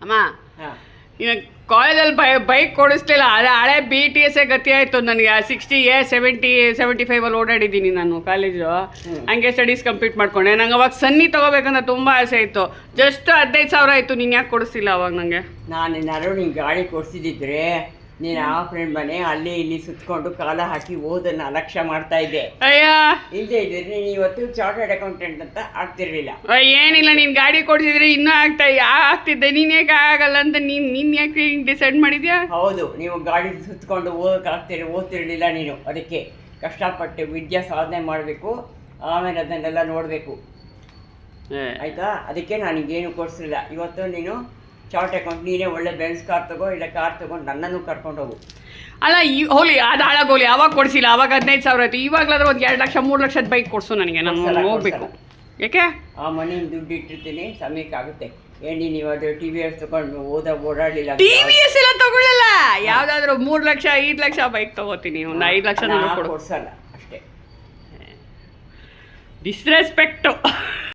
ಅಮ್ಮ ಹಾಂ ಇವಾಗ ಕಾಲೇಜಲ್ಲಿ ಬೈಕ್ ಕೊಡಿಸ್ಲಿಲ್ಲ ಅದೇ ಹಳೆ BTS ಗತಿ ಆಯಿತು ನನಗೆ 60A 75 ಓಡಾಡಿದ್ದೀನಿ ನಾನು ಕಾಲೇಜು. ಹಂಗೆ ಸ್ಟಡೀಸ್ ಕಂಪ್ಲೀಟ್ ಮಾಡ್ಕೊಂಡೆ. ನಂಗೆ ಅವಾಗ ಸನ್ನಿ ತೊಗೋಬೇಕಂತ ತುಂಬ ಆಸೆ ಇತ್ತು. ಜಸ್ಟ್ 15,000 ಆಯಿತು. ನೀನು ಯಾಕೆ ಕೊಡಿಸ್ತಿಲ್ಲ ಅವಾಗ ನನಗೆ? ನಾನು ಏನಾದ್ರು ನಿಂಗೆ ಗಾಡಿ ಕೊಡ್ಸಿದ್ದಿದ್ರೆ ನೀನು ಆ ಫ್ರೆಂಡ್ ಮನೆ ಅಲ್ಲಿ ಇಲ್ಲಿ ಸುತ್ಕೊಂಡು ಕಾಲ ಹಾಕಿ ಓದನ್ನು ಅಲಕ್ಷ್ಯ ಮಾಡ್ತಾ ಇದ್ದೆ. ಅಯ್ಯ ಇಲ್ಲದೆ ಇದ್ದರೆ ನೀನು ಇವತ್ತು ಚಾರ್ಟರ್ಡ್ ಅಕೌಂಟೆಂಟ್ ಅಂತ ಆಗ್ತಿರ್ಲಿಲ್ಲ. ಏನಿಲ್ಲ, ನೀನು ಗಾಡಿ ಕೊಡಿಸಿದ್ರೆ ಇನ್ನೂ ಆಗ್ತಿದ್ದೆ. ನೀನು ಯಾಕೆ ಆಗಲ್ಲ ಅಂತ ನೀನು ಯಾಕೆ ಡಿಸೈಡ್ ಮಾಡಿದ್ಯಾ? ಹೌದು, ನೀವು ಗಾಡಿ ಸುತ್ಕೊಂಡು ಓದ್ತಿರ್ಲಿಲ್ಲ ನೀನು. ಅದಕ್ಕೆ ಕಷ್ಟಪಟ್ಟು ವಿದ್ಯಾ ಸಾಧನೆ ಮಾಡಬೇಕು, ಆಮೇಲೆ ಅದನ್ನೆಲ್ಲ ನೋಡಬೇಕು ಆಯಿತಾ. ಅದಕ್ಕೆ ನನಗೇನು ಕೊಡಿಸಲಿಲ್ಲ. ಇವತ್ತು ನೀನು ಚಾರ್ಟ್ ಅಕೌಂಟ್ ನೀನೇ ಒಳ್ಳೆ ಬೆನ್ಸ್ ಕಾರ್ ತಗೋ, ಇಲ್ಲ ಕಾರ್ ತಗೊಂಡು ನನ್ನನ್ನು ಕರ್ಕೊಂಡು ಹೋಗು. ಅಲ್ಲ ಹೋಲಿ ಅದು ಹಾಳಾಗೋಲಿ. ಅವಾಗ ಕೊಡಿಸಿಲ್ಲ, ಅವಾಗ 15,000 ಆಯಿತು. ಇವಾಗಲಾದ್ರೆ ಒಂದು 2 ಲಕ್ಷ 3 ಲಕ್ಷದ ಬೈಕ್ ಕೊಡಿಸು ನನಗೆ. ನಾನು ಹೋಗ್ಬೇಕು. ಯಾಕೆ? ಆ ಮನೆಯಿಂದ ದುಡ್ಡು ಇಟ್ಟಿರ್ತೀನಿ, ಸಮಯಕ್ಕಾಗುತ್ತೆ. ನೀನು ಇವಾಗ TVS ತಗೊಂಡು ಓಡಾಡಲಿಲ್ಲ. TVS ಎಲ್ಲ ತಗೊಳ್ಳಲ್ಲ. ಯಾವುದಾದ್ರೂ 3 ಲಕ್ಷ 5 ಲಕ್ಷ ಬೈಕ್ ತಗೋತೀನಿ. ಒಂದು 5 ಲಕ್ಷ ಕೊಡ್ಸಲ್ಲ ಅಷ್ಟೇ. ಡಿಸ್ರೆಸ್ಪೆಕ್ಟು.